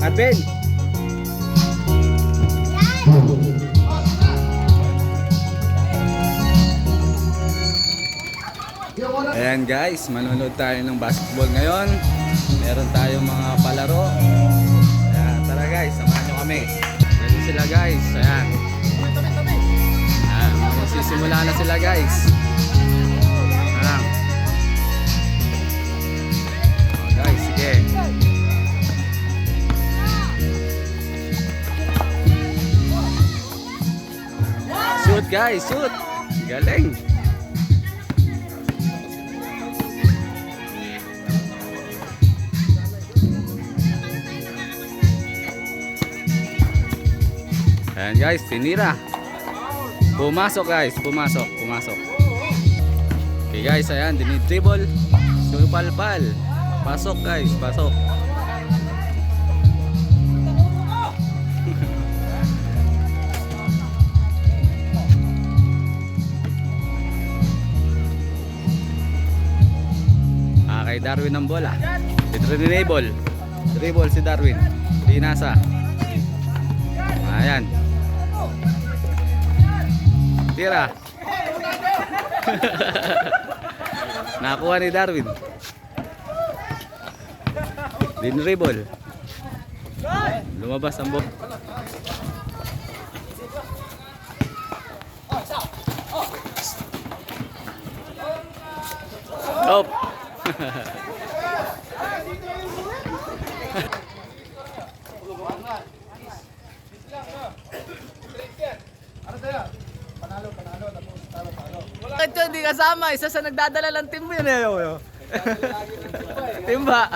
Aben. Ayan guys, manonood tayo ng basketball ngayon. Meron tayong mga palaro. Ayan, tara guys, samahan nyo kami. Ayan sila guys, ayan. Ayan, magsisimula na sila guys. Ayan. Oh, guys, sige. Shoot guys, shoot. Galing. Ayan guys, tinira. Pumasok guys, pumasok. Okay guys, ayan, dinidribble. Supalpal. Pasok guys, pasok. Kay Darwin ang bola. Dribble. Dribble si Darwin. Pinasa. Ayan. Tira. Nakuha ni Darwin. Dinribble. Lumabas ang bola. Stop. Bakit yun, hindi kasama? Isa sa nagdadala ng team mo yun eh. Timba.